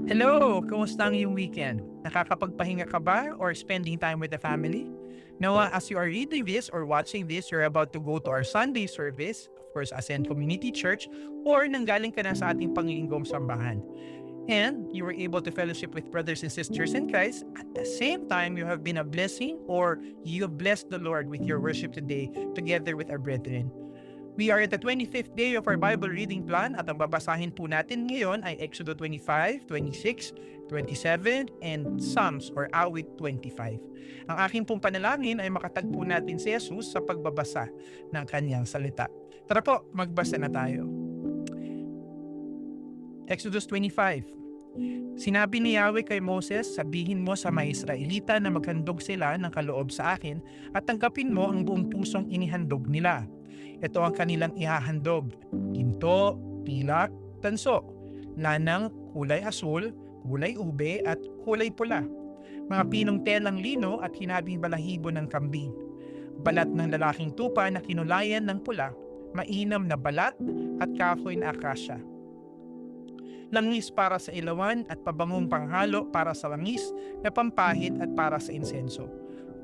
Hello! Kumusta ang iyong weekend? Nakakapagpahinga ka ba or spending time with the family? Now, as you are reading this or watching this, you're about to go to our Sunday service, of course, Ascend Community Church, or nanggaling ka na sa ating Pangingong Sambahan. And you were able to fellowship with brothers and sisters in Christ. At the same time, you have been a blessing or you have blessed the Lord with your worship today together with our brethren. We are at the 25th day of our Bible reading plan at ang babasahin po natin ngayon ay Exodus 25, 26, 27, and Psalms or Awit 25. Ang aking pong panalangin ay makatagpo natin si Jesus sa pagbabasa ng kanyang salita. Tara po, magbasa na tayo. Exodus 25. Sinabi ni Yahweh kay Moses, sabihin mo sa mga Israelita na maghandog sila ng kaloob sa akin at tanggapin mo ang buong pusong inihandog nila. Ito ang kanilang ihahandog: ginto, pilak, tanso, lanang kulay asul, kulay ube at kulay pula, mga pinong telang lino at hinabing balahibo ng kambing, balat ng lalaking tupa na kinulayan ng pula, mainam na balat at kahoy na akasya, langis para sa ilawan at pabangong panghalo para sa langis na pampahid at para sa insenso.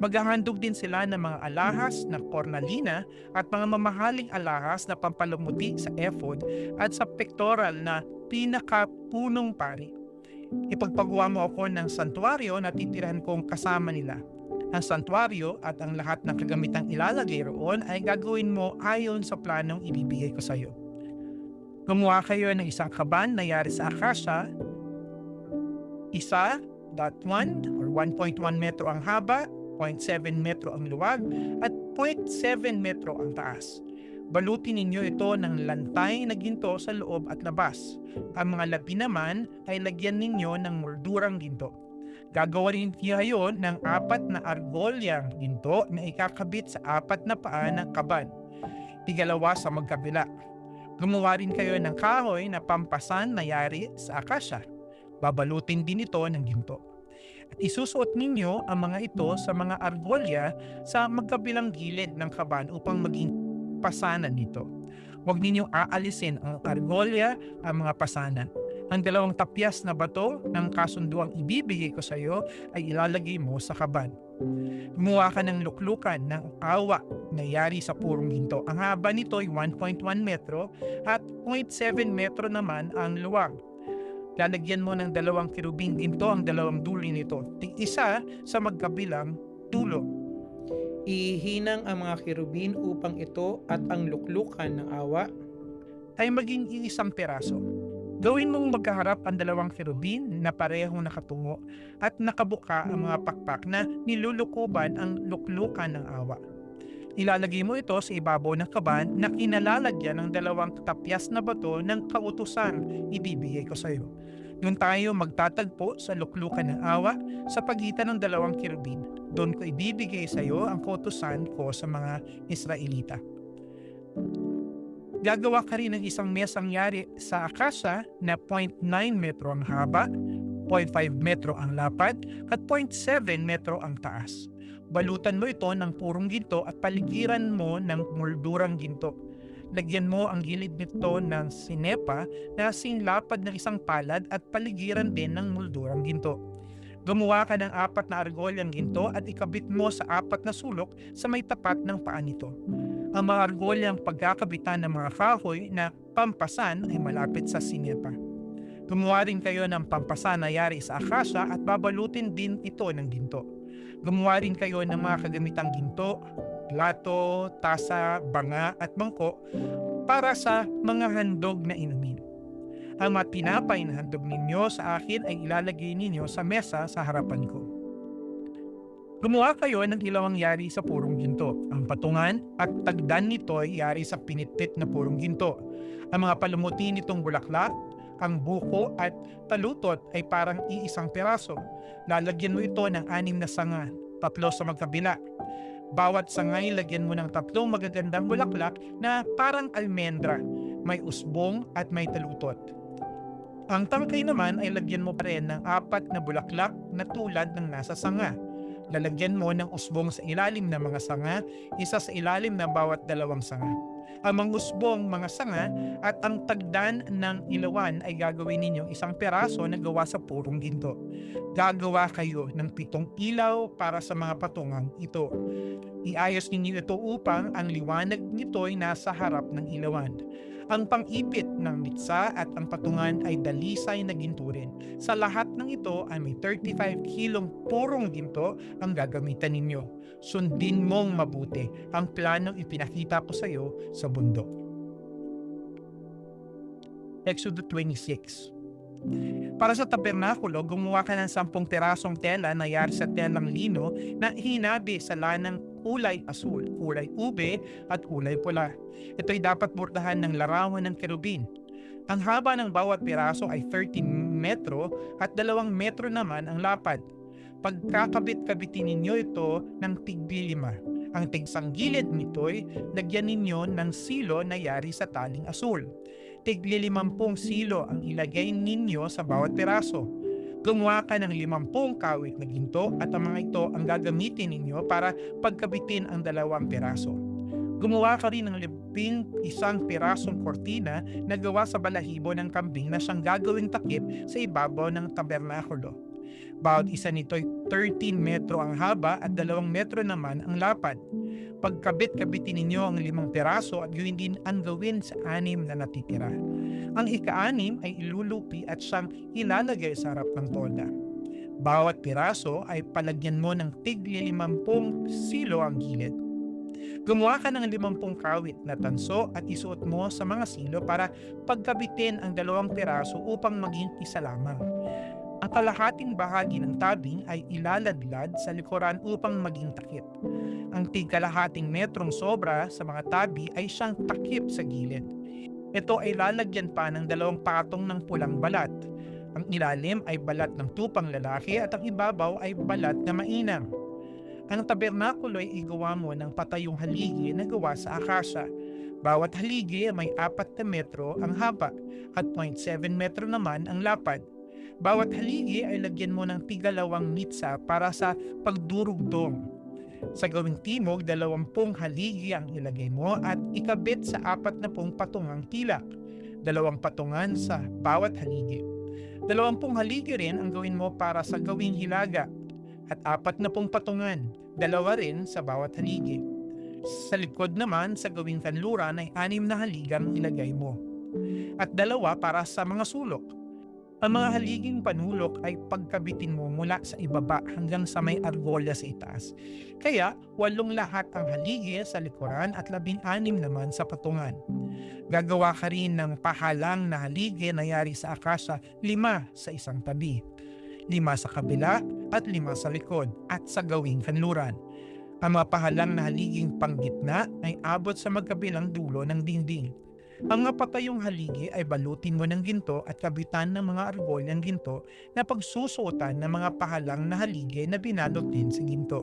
Maghahandog din sila ng mga alahas na kornalina at mga mamahaling alahas na pampalumuti sa ephod at sa pectoral na pinakapunong pari. Ipagpagawa mo ako ng santuaryo na titirahan kong kasama nila. Ang santuaryo at ang lahat ng kagamitang ilalagay roon ay gagawin mo ayon sa planong ibibigay ko sa iyo. Gumawa kayo ng isang kaban na yari sa akasya, 1.1 or 1.1 metro ang haba, 0.7 metro ang luwag, at 0.7 metro ang taas. Balutin ninyo ito ng lantay na ginto sa loob at labas. Ang mga labi naman ay lagyan ninyo ng moldurang ginto. Gagawa rin kayo ng 4 na argolyang ginto na ikakabit sa 4 na paa ng kaban, tigalawa sa magkabila. Gumawa rin kayo ng kahoy na pampasan na yari sa akasya. Babalutin din ito ng ginto. At isusuot ninyo ang mga ito sa mga argolya sa magkabilang gilid ng kaban upang maging pasanan nito. Huwag ninyong aalisin ang argolya ang mga pasanan. Ang 2 tapyas na bato ng kasunduang ibibigay ko sa iyo ay ilalagay mo sa kaban. Gumawa ka ng luklukan ng awa na yari sa purong ginto. Ang haba nito ay 1.1 metro at 0.7 metro naman ang luwag. Lalagyan mo ng 2 kerubing ginto ang 2 dulo nito, tig-isa sa magkabilang dulo. Ihinang ang mga kerubin upang ito at ang luklukan ng awa ay maging iisang peraso. Gawin mong magkaharap ang 2 kerubin na parehong nakatungo at nakabuka ang mga pakpak na nilulukuban ang luklukan ng awa. Ilalagay mo ito sa ibabaw ng kaban na kinalalagyan ng 2 tapyas na bato ng kautusan ibibigay ko sa iyo. Doon tayo magtatagpo sa luklukan ng awa sa pagitan ng 2 kerubin. Doon ko ibibigay sa iyo ang kautusan ko sa mga Israelita. Gagawa ka rin ng isang mesang yari sa akasya na 0.9 metro ang haba, 0.5 metro ang lapad, at 0.7 metro ang taas. Balutan mo ito ng purong ginto at paligiran mo ng moldurang ginto. Lagyan mo ang gilid nito ng sinepa na kasing lapad ng isang palad at paligiran din ng moldurang ginto. Gumawa ka ng 4 na argolyang ginto at ikabit mo sa 4 na sulok sa may tapat ng paa nito. Ang mga argolyang pagkakabitan ng mga kahoy na pampasan ay malapit sa sinepa. Gumawa rin kayo ng pampasan na yari sa akasya at babalutin din ito ng ginto. Gumawa rin kayo ng mga kagamitang ginto, plato, tasa, banga at mangkok para sa mga handog na inumin. Ang mga tinapay na handog ninyo sa akin ay ilalagay ninyo sa mesa sa harapan ko. Gumawa kayo ng ilawang yari sa purong ginto. Ang patungan at tagdan nito ay yari sa pinitit na purong ginto. Ang mga palumuti nitong bulaklak, ang buko at talutot ay parang iisang piraso. Lalagyan mo ito ng 6 na sanga, 3 sa magkabila. Bawat sangay lagyan mo ng 3 magagandang bulaklak na parang almendra, may usbong at may talutot. Ang tangkay naman ay lagyan mo pa rin ng 4 na bulaklak na tulad ng nasa sanga. Lalagyan mo ng usbong sa ilalim ng mga sanga, isa sa ilalim ng bawat 2 sanga. Ang mangusbong mga sanga at ang tagdan ng ilawan ay gagawin ninyong isang peraso na gawa sa purong ginto. Gagawa kayo ng 7 ilaw para sa mga patungang ito. Iayos ninyo ito upang ang liwanag nito ay nasa harap ng ilawan. Ang pang-ipit ng mitsa at ang patungan ay dalisay na ginto rin. Sa lahat ng ito ay may 35 kilong purong ginto ang gagamitan ninyo. Sundin mong mabuti ang planong ipinakita ko sa iyo sa bundok. Exodus 26. Para sa tabernakulo, gumawa ka ng 10 terasong tela na yari sa telang lino na hinabi sa lanang kulay asul, kulay ube at kulay pula. Ito'y dapat bordahan ng larawan ng kerubin. Ang haba ng bawat piraso ay 13 metro at 2 metro naman ang lapad. Pagkakabit-kabitin ninyo ito ng tig-5. Ang tigsang gilid nito'y lagyan ninyo ng silo na yari sa taling asul. Tig-50 silo ang ilagay ninyo sa bawat piraso. Gumawa ka ng 50 kawit na ginto at ang mga ito ang gagamitin ninyo para pagkabitin ang 2 piraso. Gumawa ka rin ng 11 pirasong kortina na gawa sa balahibo ng kambing na siyang gagawing takip sa ibabaw ng tabernakulo. Bawat isa nito'y 13 metro ang haba at 2 metro naman ang lapad. Pagkabit-kabitin ninyo ang 5 piraso at gawin din ang gawin sa 6 na natitira. Ang ika-6 ay ilulupi at siyang ilalagay sa harap ng tolda. Bawat piraso ay palagyan mo ng tig-50 silo ang gilid. Gumawa ka ng 50 kawit na tanso at isuot mo sa mga silo para pagkabitin ang 2 piraso upang maging isa lamang. Ang kalahating bahagi ng tabing ay ilaladlad sa likuran upang maging takip. Ang tig-kalahating metrong sobra sa mga tabi ay siyang takip sa gilid. Ito ay lalagyan pa ng 2 patong ng pulang balat. Ang ilalim ay balat ng tupang lalaki at ang ibabaw ay balat na mainang. Ang tabernakulo ay igawa mo ng patayong haligi na gawa sa akasya. Bawat haligi may 4 na metro ang haba at 0.7 metro naman ang lapad. Bawat haligi ay lagyan mo ng tig-2 mitsa para sa pagdurugdong. Sa gawing timog, 20 haligi ang ilagay mo at ikabit sa 40 patungang tilak. 2 patungan sa bawat haligi. 20 haligi rin ang gawin mo para sa gawing hilaga at 40 patungan, 2 rin sa bawat haligi. Sa likod naman sa gawing kanluran ay 6 na haligang ilagay mo at 2 para sa mga sulok. Ang mga haliging panulok ay pagkabitin mo mula sa ibaba hanggang sa may argolya sa itaas. Kaya 8 lahat ang haligi sa likuran at 16 naman sa patungan. Gagawa ka rin ng pahalang na haligi na yari sa akasya, 5 sa isang tabi, 5 sa kabila at 5 sa likod at sa gawing kanluran. Ang mga pahalang na haliging panggitna ay abot sa magkabilang dulo ng dingding. Ang mga patayong haligi ay balutin mo ng ginto at kabitan ng mga argolyang ginto na pagsusuotan ng mga pahalang na haligi na binalot din sa ginto.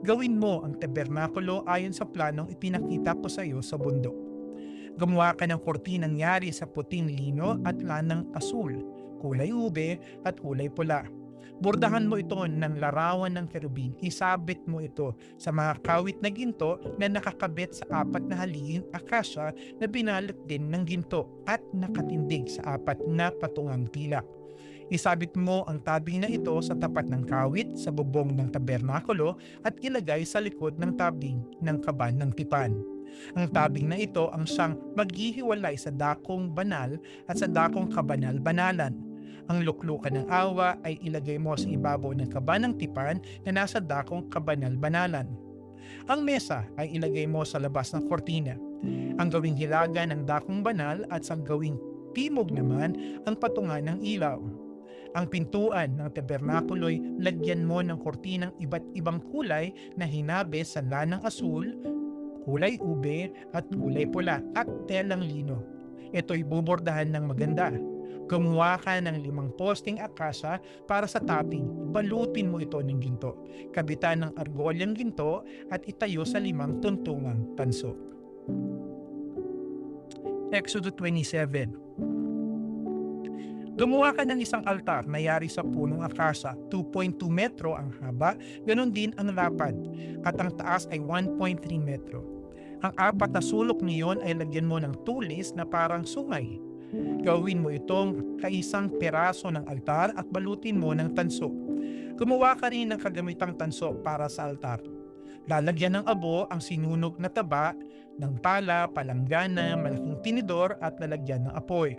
Gawin mo ang tabernakulo ayon sa planong ipinakita ko sa iyo sa bundok. Gumawa ka ng kortinang yari sa puting lino at lanang asul, kulay ube at kulay pula. Bordahan mo ito ng larawan ng kerubin. Isabit mo ito sa mga kawit na ginto na nakakabit sa 4 na haliging akasya na binalot din ng ginto at nakatindig sa 4 na patungang tilak. Isabit mo ang tabing na ito sa tapat ng kawit sa bubong ng tabernakulo at ilagay sa likod ng tabing ng kaban ng tipan. Ang tabing na ito ang siyang maghihiwalay sa dakong banal at sa dakong kabanal-banalan. Ang luklukan ng awa ay ilagay mo sa ibabaw ng kaban ng tipan na nasa dakong kabanal-banalan. Ang mesa ay ilagay mo sa labas ng kortina. Ang gawing hilaga ng dakong banal at sa gawing timog naman ang patungan ng ilaw. Ang pintuan ng tabernakulo'y lagyan mo ng kortinang iba't ibang kulay na hinabi sa lanang asul, kulay ube at kulay pula at telang lino. Ito'y bubordahan ng maganda. Gumawa ka ng 5 posting akasya para sa tabing. Balutin mo ito ng ginto. Kabitan ng argolyang ginto at itayo sa 5 tuntungang tanso. Exodus 27. Gumawa ka ng isang altar na yari sa punong akasya, 2.2 metro ang haba, ganon din ang lapad, at ang taas ay 1.3 metro. Ang 4 na sulok niyon ay lagyan mo ng tulis na parang sungay. Gawin mo itong kaisang peraso ng altar at balutin mo ng tanso. Gumawa ka rin ng kagamitang tanso para sa altar. Lalagyan ng abo ang sinunog na taba, ng pala, palanggana, malaking tinidor at lalagyan ng apoy.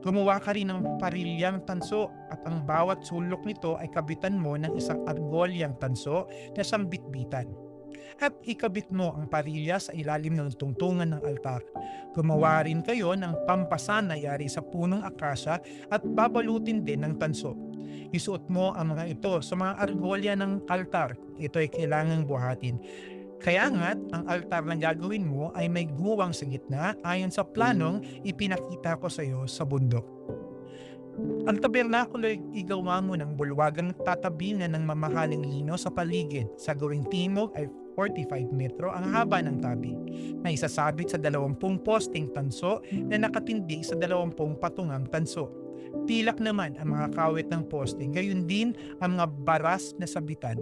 Gumawa ka rin ng parilyang tanso at ang bawat sulok nito ay kabitan mo ng isang argolyang tanso na sambitbitan. At ikabit mo ang parilya sa ilalim ng tungtungan ng altar. Gumawa rin kayo ng pampasan na yari sa punong akasya at babalutin din ng tanso. Isuot mo ang mga ito sa mga argolya ng altar. Ito ay kailangang buhatin. Kaya nga't ang altar na gagawin mo ay may guwang sa gitna ayon sa planong ipinakita ko sa iyo sa bundok. Ang tabernakulo ay igawa mo ng bulwagang tatabingan ng mamahaling lino sa paligid. Sa gawing timog ay 45 metro ang haba ng tabi, na isasabit sa 20 posting tanso na nakatindig sa 20 patungang tanso. Pilak naman ang mga kawit ng posting, gayon din ang mga baras na sabitan.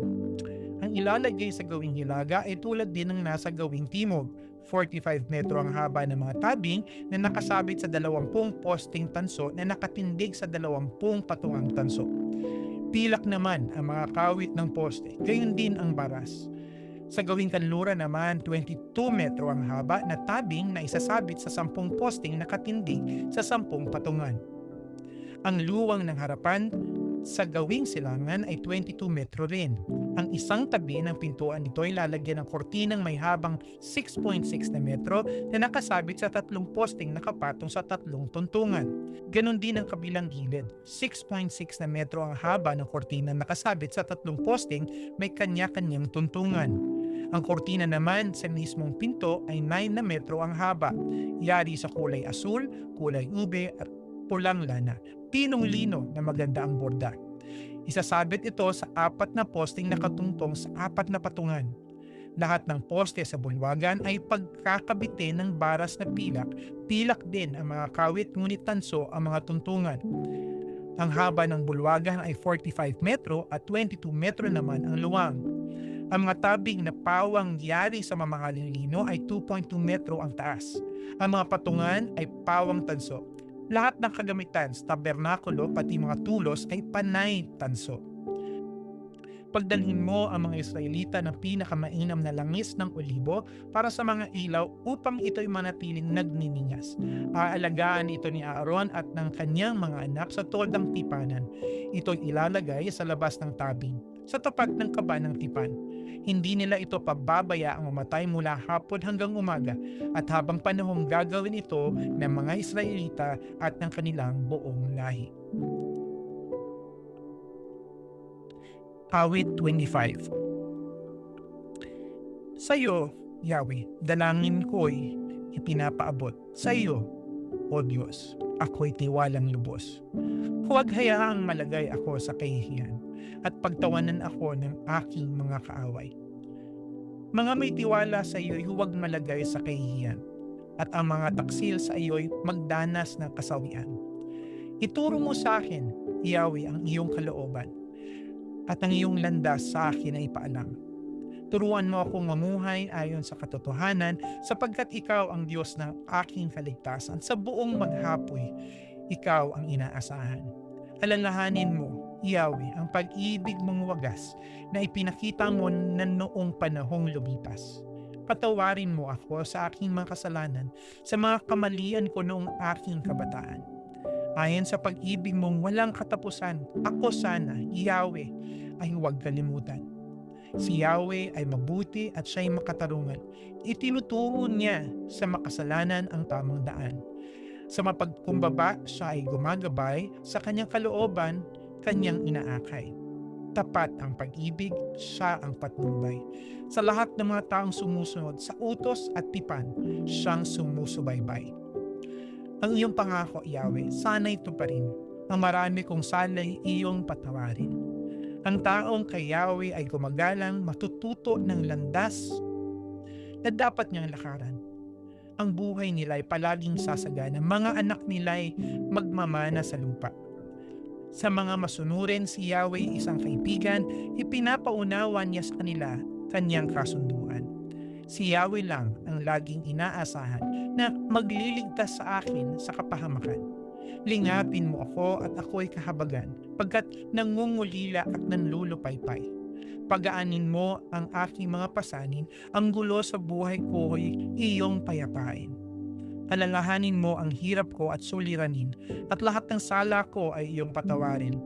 Ang ilalagay sa gawing hilaga ay tulad din ng nasa gawing timog. 45 metro ang haba ng mga tabing na nakasabit sa 20 posting tanso na nakatindig sa 20 patungang tanso. Pilak naman ang mga kawit ng poste, gayon din ang baras. Sa gawing kanlura naman, 22 metro ang haba na tabing na isasabit sa 10 posting nakatindig sa 10 patungan. Ang luwang ng harapan sa gawing silangan ay 22 metro rin. Ang isang tabi ng pintuan nito ay lalagyan ng kortinang may habang 6.6 na metro na nakasabit sa 3 posting nakapatong sa 3 tuntungan. Ganon din ang kabilang gilid. 6.6 na metro ang haba ng kortina nakasabit sa 3 posting may kanya-kanyang tuntungan. Ang kortina naman sa mismong pinto ay 9 na metro ang haba. Yari sa kulay asul, kulay ube at pulang lana. Pinong lino na maganda ang borda. Isasabit ito sa 4 na posting nakatungtong sa 4 na patungan. Lahat ng poste sa bulwagan ay pagkakabitin ng baras na pilak. Pilak din ang mga kawit ngunit tanso ang mga tuntungan. Ang haba ng bulwagan ay 45 metro at 22 metro naman ang luwang. Ang mga tabing na pawang yari sa mamahaling lino ay 2.2 metro ang taas. Ang mga patungan ay pawang tanso. Lahat ng kagamitan sa tabernakulo pati mga tulos ay panay tanso. Pagdalhin mo ang mga Israelita ng pinakamainam na langis ng olibo para sa mga ilaw upang ito'y manatiling nagniningas. Aalagaan ito ni Aaron at ng kanyang mga anak sa toldang tipanan. Ito'y ilalagay sa labas ng tabing, sa tapat ng kaba ng tipan. Hindi nila ito pababayaang mamatay mula hapon hanggang umaga at habang panahong gagawin ito ng mga Israelita at ng kanilang buong lahi. Awit 25. Sa iyo, Yahweh, dalangin ko'y ipinapaabot. Sa iyo, O Diyos, ako'y tiwalang lubos. Huwag hayaang malagay ako sa kahihiyan at pagtawanan ako ng aking mga kaaway. Mga may tiwala sa iyo'y huwag malagay sa kahihiyan at ang mga taksil sa iyo'y magdanas ng kasawian. Ituro mo sa akin, Yahweh, ang iyong kalooban at ang iyong landas sa akin ay ipaalam. Turuan mo akong mamuhay ayon sa katotohanan sapagkat ikaw ang Diyos ng aking kaligtasan. Sa buong maghapoy, ikaw ang inaasahan. Alalahanin mo, Yahweh, ang pag-ibig mong wagas na ipinakita mo na noong panahong lumipas. Patawarin mo ako sa aking mga kasalanan, sa mga kamalian ko noong aking kabataan. Ayon sa pag-ibig mong walang katapusan, ako sana, Yahweh, ay huwag kalimutan. Si Yahweh ay mabuti at siya'y makatarungan. Itinuturo niya sa makasalanan ang tamang daan. Sa mapagkumbaba, siya ay gumagabay, sa kanyang kalooban, kanyang inaakay. Tapat ang pag-ibig, siya ang patnubay. Sa lahat ng mga taong sumusunod sa utos at tipan, siyang sumusubaybay. Ang iyong pangako, Yahweh, sana'y tuparin. Ang marami kong sana'y iyong patawarin. Ang taong kay Yahweh ay gumagalang, matututo ng landas na dapat niyang lakaran. Ang buhay nila ay palaging sasagana. Mga anak nila ay magmamana sa lupa. Sa mga masunurin si Yahweh isang kaibigan, ipinapaunawa niya sa kanila kanyang kasunduan. Si Yahweh lang ang laging inaasahan na magliligtas sa akin sa kapahamakan. Lingapin mo ako at ako'y kahabagan, pagkat nangungulila at nanlulupaypay. Pagaanin mo ang aking mga pasanin, ang gulo sa buhay ko'y iyong payapain. Alalahanin mo ang hirap ko at suliranin, at lahat ng sala ko ay iyong patawarin.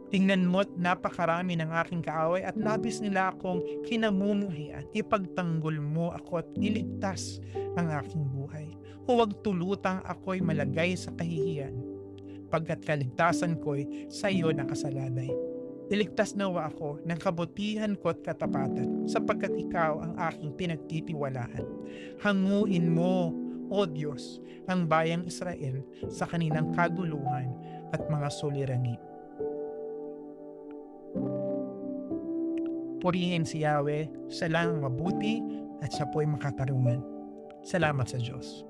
Tingnan mo't napakarami ng aking kaaway at labis nila akong kinamumuhian. Ipagtanggol mo ako at niligtas ang aking buhay. Huwag tulutang ako'y malagay sa kahihiyan, pagkat kaligtasan ko'y sa iyo nakasalalay. Iligtas nawa ako ng kabutihan ko at katapatan, sapagkat ikaw ang aking pinagtitiwalaan. Hanguin mo, O Diyos, ang bayang Israel sa kanilang kaguluhan at mga suliranin. Purihin si Yahweh, siya lang ang mabuti at siya po'y makatarungan. Salamat sa Diyos.